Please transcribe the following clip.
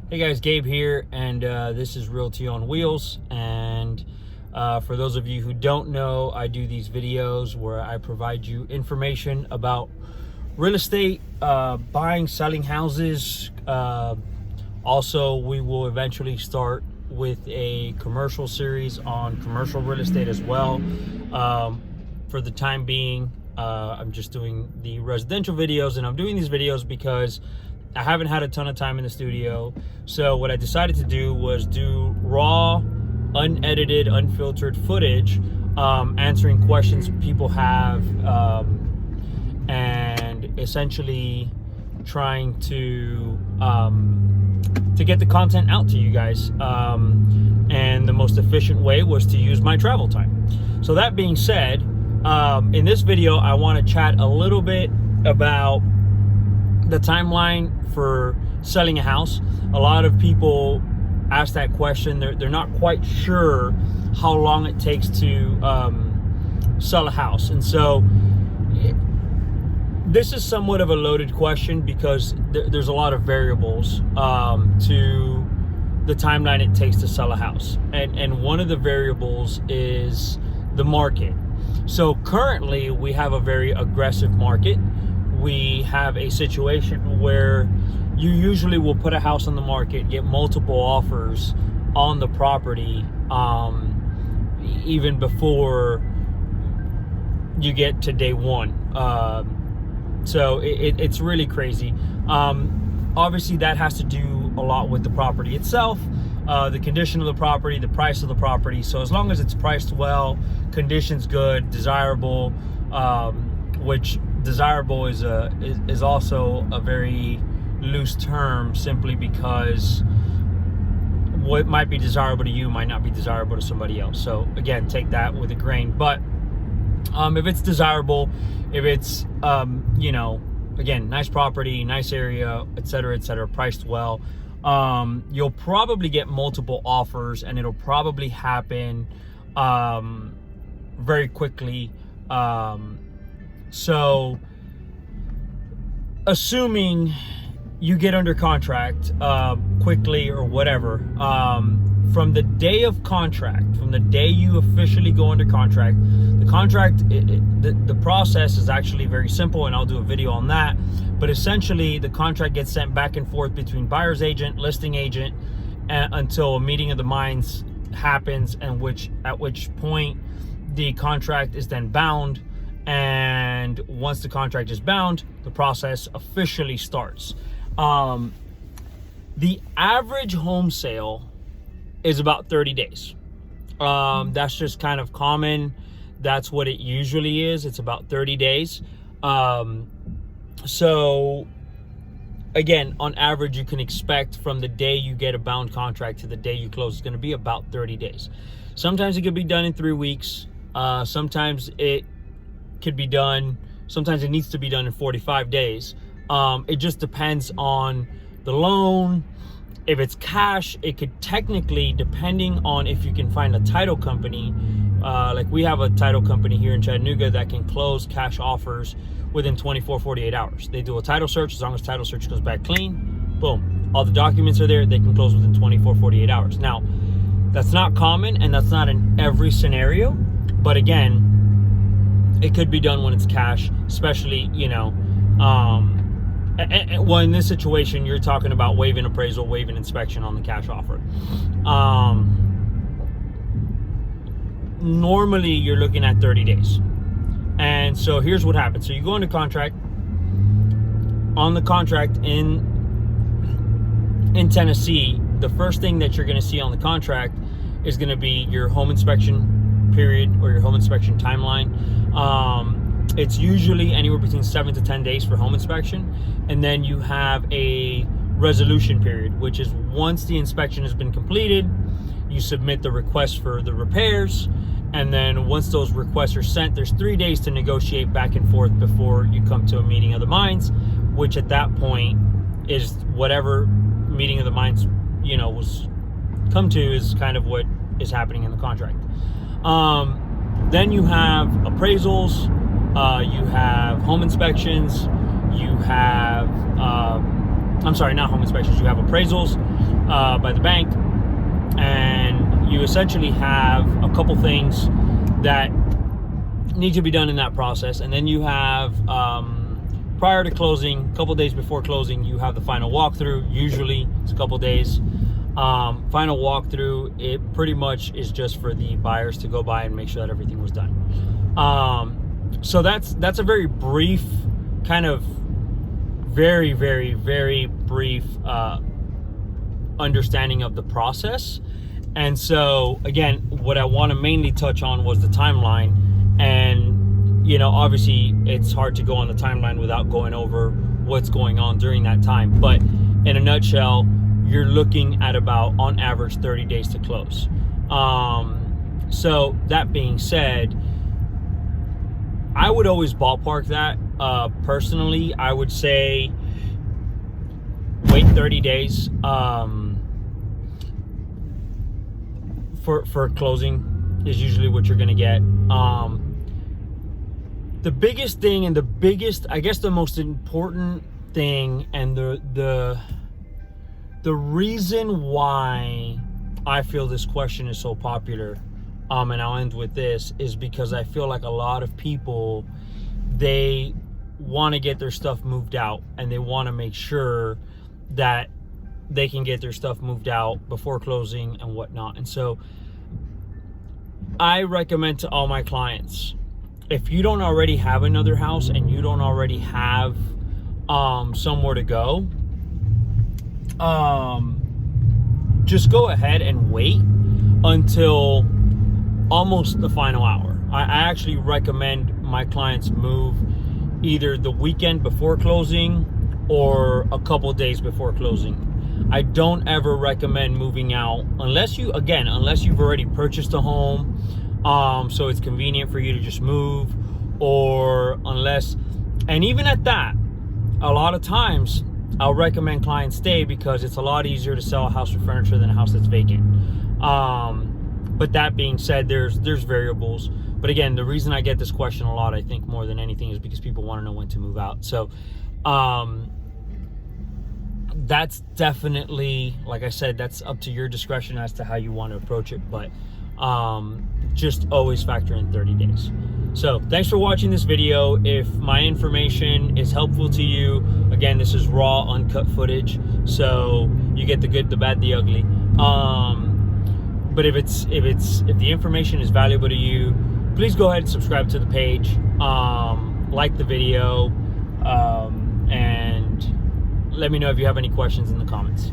Hey guys, Gabe here, and this is Realty on Wheels. And for those of you who don't know, I do these videos where I provide you information about real estate, buying, selling houses. Also, we will eventually start with a commercial series on commercial real estate as well. For the time being, I'm just doing the residential videos, and I'm doing these videos because I haven't had a ton of time in the studio. So what I decided to do was do raw, unedited, unfiltered footage, answering questions people have, and essentially trying to get the content out to you guys. And the most efficient way was to use my travel time. So that being said, in this video, I want to chat a little bit about the timeline for selling a house. A lot of people ask that question. They're not quite sure how long it takes to sell a house. And so this is somewhat of a loaded question because there's a lot of variables to the timeline it takes to sell a house. And one of the variables is the market. So currently we have a very aggressive market. We have a situation where you usually will put a house on the market, get multiple offers on the property, even before you get to day one. So it's really crazy. Obviously, that has to do a lot with the property itself, the condition of the property, the price of the property. So as long as it's priced well, condition's good, desirable, which desirable is also a very loose term, simply because what might be desirable to you might not be desirable to somebody else. So again, take that with a grain. But if it's desirable, if it's again, nice property, nice area, etc., priced well, you'll probably get multiple offers, and it'll probably happen very quickly. So assuming you get under contract quickly or whatever, from the day of contract, from the day you officially go under contract, the process is actually very simple, and I'll do a video on that. But essentially, the contract gets sent back and forth between buyer's agent, listing agent, until a meeting of the minds happens, and at which point the contract is then bound. And once the contract is bound, the process officially starts. The average home sale is about 30 days. That's just kind of common. That's what it usually is. It's about 30 days. So again, on average, you can expect from the day you get a bound contract to the day you close, it's going to be about 30 days. Sometimes it could be done in 3 weeks. Sometimes it could be done, sometimes it needs to be done in 45 days. It just depends on the loan. If it's cash, it could technically, depending on if you can find a title company, like we have a title company here in Chattanooga that can close cash offers within 24, 48 hours. They do a title search. As long as title search goes back clean, boom, all the documents are there, they can close within 24, 48 hours. Now, that's not common, and that's not in every scenario, but again, it could be done when it's cash, especially, well, in this situation, you're talking about waiving appraisal, waiving inspection on the cash offer. Normally, you're looking at 30 days. And so here's what happens. So you go into contract. On the contract in Tennessee, the first thing that you're going to see on the contract is going to be your home inspection period, or your home inspection timeline. It's usually anywhere between 7 to 10 days for home inspection. And then you have a resolution period, which is once the inspection has been completed, you submit the request for the repairs. And then once those requests are sent, there's 3 days to negotiate back and forth before you come to a meeting of the minds, which at that point is whatever meeting of the minds, was come to is kind of what is happening in the contract. Then you have appraisals, you have home inspections, you have I'm sorry, not home inspections. You have appraisals by the bank, and you essentially have a couple things that need to be done in that process. And then you have prior to closing, a couple days before closing, you have the final walkthrough. Usually it's a couple days. Final walkthrough, it pretty much is just for the buyers to go by and make sure that everything was done. So that's a very brief, kind of very, very, very brief understanding of the process. And so again, what I want to mainly touch on was the timeline. And you know, obviously it's hard to go on the timeline without going over what's going on during that time, but in a nutshell, you're looking at about, on average, 30 days to close. So that being said, I would always ballpark that. Personally, I would say wait 30 days for closing is usually what you're gonna get. The biggest thing, and I guess the most important thing, and the reason why I feel this question is so popular, and I'll end with this, is because I feel like a lot of people, they want to get their stuff moved out, and they want to make sure that they can get their stuff moved out before closing and whatnot. And so I recommend to all my clients, if you don't already have another house and you don't already have somewhere to go, just go ahead and wait until almost the final hour. I actually recommend my clients move either the weekend before closing or a couple days before closing. I don't ever recommend moving out unless you've already purchased a home, so it's convenient for you to just move, or and even at that, a lot of times I'll recommend clients stay, because it's a lot easier to sell a house with furniture than a house that's vacant. But that being said, there's variables. But again, the reason I get this question a lot, I think more than anything, is because people want to know when to move out. So that's definitely, like I said, that's up to your discretion as to how you want to approach it. But just always factor in 30 days. So thanks for watching this video. If my information is helpful to you, again, this is raw, uncut footage, so you get the good, the bad, the ugly. But if the information is valuable to you, please go ahead and subscribe to the page, like the video, and let me know if you have any questions in the comments.